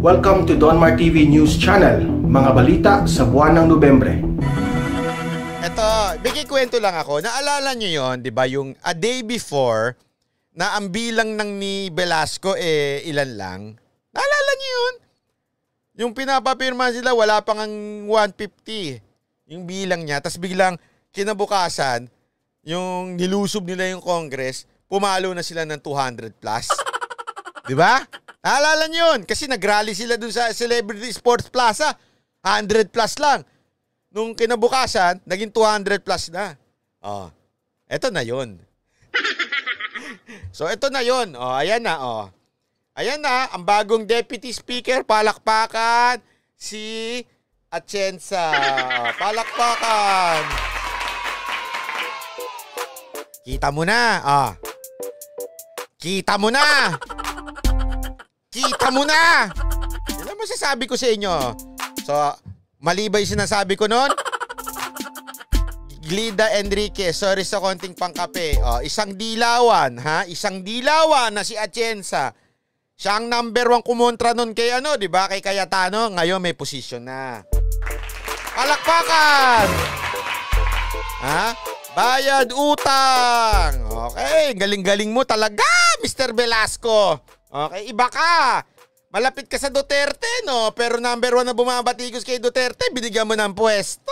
Welcome to Donmar TV News Channel, mga balita sa buwan ng Nobyembre. Ito, bigay kwento lang ako. Naalala nyo yon, di ba? Yung a day before, na ang bilang ng ni Velasco ilan lang. Naalala nyo yun? Yung pinapapirma sila, wala pang ang 150. Yung bilang niya. Tapos biglang kinabukasan, yung nilusob nila yung Congress, pumalo na sila ng 200 plus. Di ba? Naalala nyo yun? Kasi nag-rally sila dun sa Celebrity Sports Plaza. 100 plus lang. Nung kinabukasan, naging 200 plus na. Oh, eto na yun. So, eto na yun. Oh, ayan na. Oh. Ayan na, ang bagong Deputy Speaker, palakpakan, si Atienza. Palakpakan. Kita mo na. Oh. Kita mo na. Kita mo na! Yan ang masasabi ko sa inyo. So, mali ba yung sinasabi ko nun? Glida Enrique, sorry sa konting pangkape. Isang dilawan, ha? Isang dilawan na si Atienza. Siya ang #1 kumontra nun kay di ba? Kay Cayetano. Ngayon may position na. Palakpakan! Ha? Bayad utang! Okay, galing-galing mo talaga, Mr. Velasco. Okay, iba ka. Malapit ka sa Duterte, no? Pero #1 na bumabatikos kay Duterte, binigyan mo ng pwesto.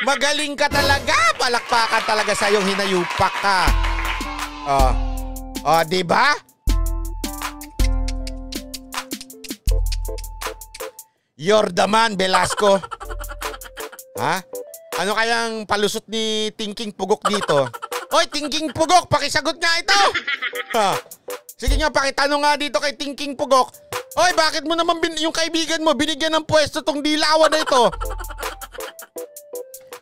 Magaling ka talaga. Palakpakan talaga sa'yong hinayupak ka. Di ba? You're the man, Velasco. Ha? Ano kayang palusot ni Thinking Pugok dito? Oy, Thinking Pugok, pakisagot nga ito. Ha? Sige nga, pakitanong nga dito kay Thinking Pugok. Oy, bakit mo naman yung kaibigan mo binigyan ng pwesto tong dilawan na ito?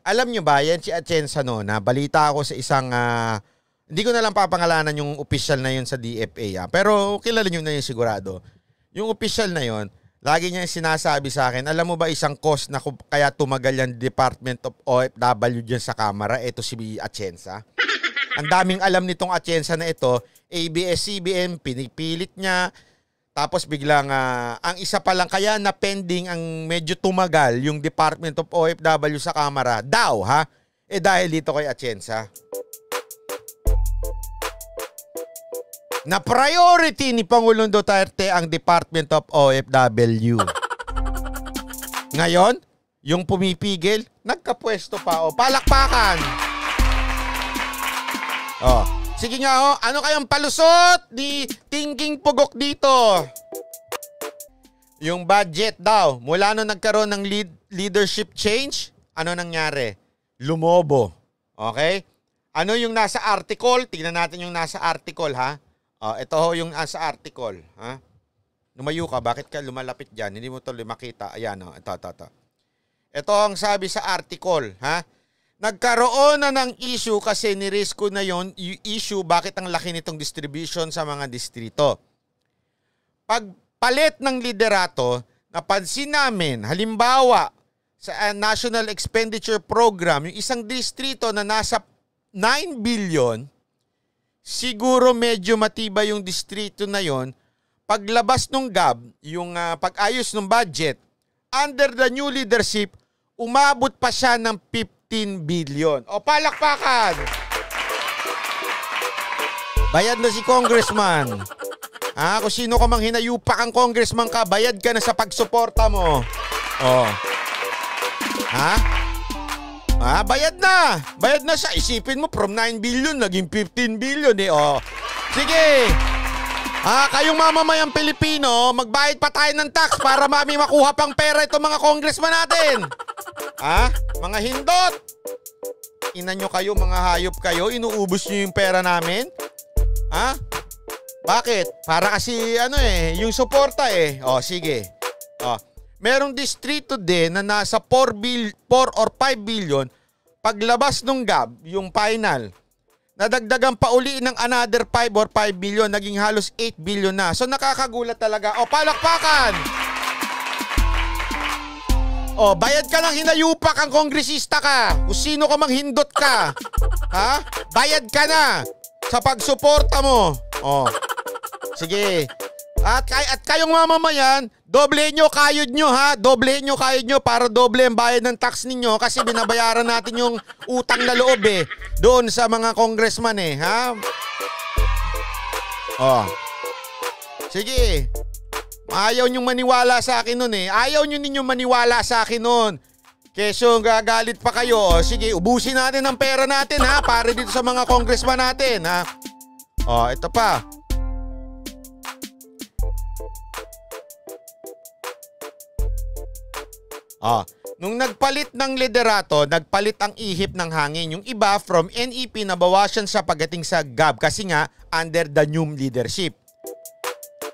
Alam nyo ba, yan si Atienza na balita ako sa isang, hindi ko na lang papangalanan yung official na yun sa DFA. Pero kilala nyo na yun sigurado. Yung official na yun, lagi niya sinasabi sa akin, alam mo ba isang cause na kaya tumagal yung Department of OFW dyan sa Kamara, ito si Atienza. Ang daming alam nitong Atienza na ito, ABS-CBN, pinipilit niya. Tapos biglang, ang isa pa lang kaya na pending ang medyo tumagal yung Department of OFW sa Kamara. Daw, ha? Dahil dito kay Atienza. Na priority ni Pangulong Duterte ang Department of OFW. Ngayon, yung pumipigil, nagkapwesto pa. Palakpakan! Sige nga ano kayang palusot ni Thinking Pugok dito? Yung budget daw, mula nung nagkaroon ng leadership change, ano nangyari? Lumobo. Okay? Ano yung nasa article? Tingnan natin yung nasa article, ha? Ito yung nasa article, ha? Lumayo ka, bakit ka lumalapit dyan? Hindi mo tuloy makita. Ayan, ito. Ito ang sabi sa article, ha? Nagkaroon na ng issue kasi ni-risko na yon issue bakit ang laki nitong distribution sa mga distrito. Pagpalit ng liderato, napansin namin, halimbawa sa National Expenditure Program, yung isang distrito na nasa 9 billion, siguro medyo matibay yung distrito na yon. Paglabas ng GAB, yung pag-ayos ng budget, under the new leadership, umabot pa siya ng 15 billion. Palakpakan! Bayad na si congressman. Kung sino ka mang hinayupak ang congressman ka, bayad ka na sa pagsuporta mo. Bayad na. Bayad na siya. Isipin mo, from 9 billion, naging 15 billion Sige. Kayong mamamayang Pilipino, magbayad pa tayo ng tax para makuha pang pera itong mga congressman natin. Mga hindot. Ina nyo kayo, mga hayop kayo, inuubos nyo yung pera namin? Bakit? Para kasi yung suporta sige. Merong distrito din na nasa 4 or 5 billion, paglabas ng GAB, yung final, nadagdagan pa uli ng another 5 or 5 billion, naging halos 8 billion na. So nakakagulat talaga. Palakpakan! Bayad ka lang hinayupak ang kongresista ka. Kung sino ka mang hindot ka. Bayad ka na sa pagsuporta mo. Sige. At kayong mamamayan, doblehin nyo kayod nyo ha. Doblehin nyo kayod nyo para doble ang bayad ng tax ninyo kasi binabayaran natin yung utang na loob doon sa mga congressman ha. Oh. Sige. Ayaw nyong maniwala sa akin nun Ayaw nyo ninyong maniwala sa akin nun. Keso gagalit pa kayo. O, sige, ubusin natin ang pera natin ha para dito sa mga congressman natin ha. Oh, ito pa. Nung nagpalit ng liderato, nagpalit ang ihip ng hangin. Yung iba from NEP nabawasan sa pagdating sa GAB kasi nga under the new leadership.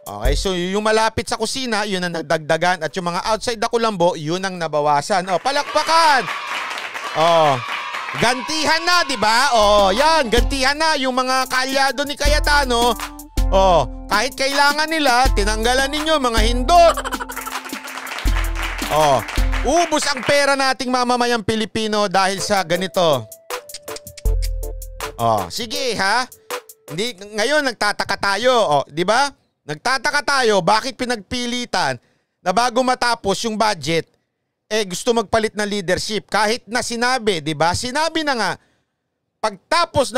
Okay, so yung malapit sa kusina, yun ang nagdagdagan at yung mga outside the Kulambo, yun ang nabawasan. Palakpakan! Gantihan na, di ba? Yan, gantihan na yung mga kaalyado ni Cayetano. Kahit kailangan nila, tinanggalan ninyo mga hindot. Ubos ang pera nating mamamayang Pilipino dahil sa ganito. Sige ha. Hindi ngayon nagtataka tayo, di ba? Nagtataka tayo bakit pinagpilitan na bago matapos yung budget gusto magpalit ng leadership kahit na sinabi, di ba? Sinabi na nga pagtapos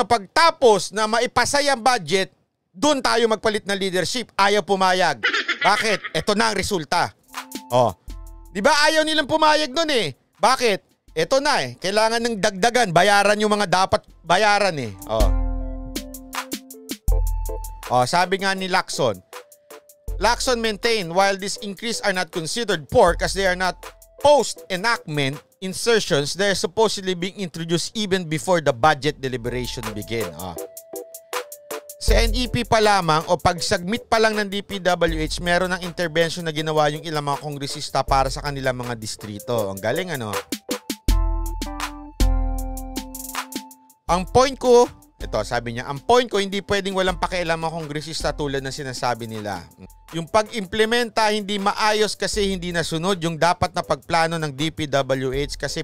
na maipasay ang budget, doon tayo magpalit ng leadership. Ayaw pumayag. Bakit? Ito na ang resulta. Di ba ayaw nilang pumayag nun Bakit? Ito na Kailangan ng dagdagan. Bayaran yung mga dapat bayaran sabi nga ni Lacson. Lacson maintained while this increase are not considered pork as they are not post-enactment insertions, they are supposedly being introduced even before the budget deliberation begin. Sa NEP pa lamang o pag-submit pa lang ng DPWH, meron ng intervention na ginawa yung ilang mga kongresista para sa kanilang mga distrito. Ang galing Ang point ko, ito sabi niya, ang point ko hindi pwedeng walang pakialam mga kongresista tulad ng sinasabi nila. Yung pag-implementa hindi maayos kasi hindi nasunod yung dapat na pagplano ng DPWH kasi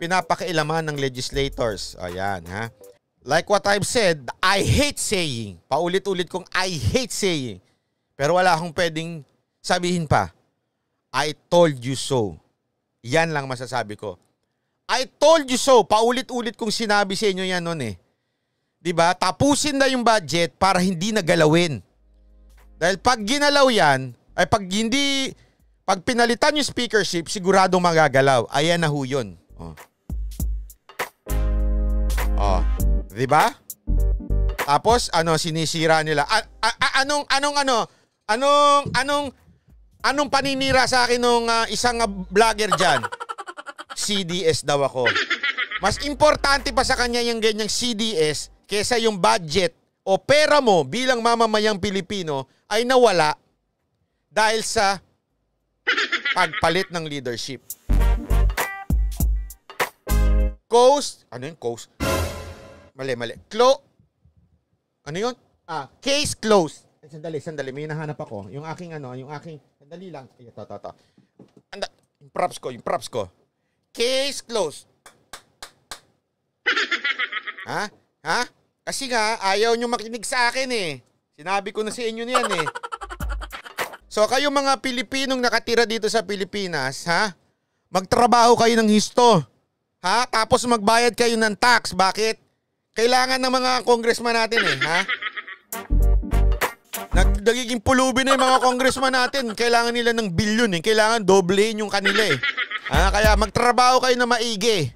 pinapakailaman ng legislators. Ayan ha. Like what I've said, I hate saying. Paulit-ulit kong I hate saying. Pero wala akong pwedeng sabihin pa. I told you so. Yan lang masasabi ko. I told you so. Paulit-ulit kong sinabi sa inyo yan noon Diba? Tapusin na yung budget para hindi na galawin. Dahil pag ginalaw yan, ay pag pinalitan yung speakership, siguradong magagalaw. Ayan na ho yun. Diba? Tapos sinisira nila. Anong paninira sa akin nung isang vlogger diyan? CDS daw ako. Mas importante pa sa kanya yung ganyang CDS kesa yung budget o pera mo bilang mamamayang Pilipino ay nawala dahil sa pagpalit ng leadership. Ano yung coast? Mali. Ano yun? Case closed. Sandali. May hinahanap ako. Yung aking sandali lang. Ito. Yung props ko. Case closed. Ha? Kasi nga, ayaw nyo makinig sa akin Sinabi ko na sa inyo niyan So, kayo mga Pilipinong nakatira dito sa Pilipinas, magtrabaho kayo ng histo. Tapos magbayad kayo ng tax. Bakit? Kailangan ng mga congressman natin Nagiging pulubi na yung mga congressman natin. Kailangan nila ng bilyon Kailangan doblehin yung kanila Kaya magtrabaho kayo na maigi.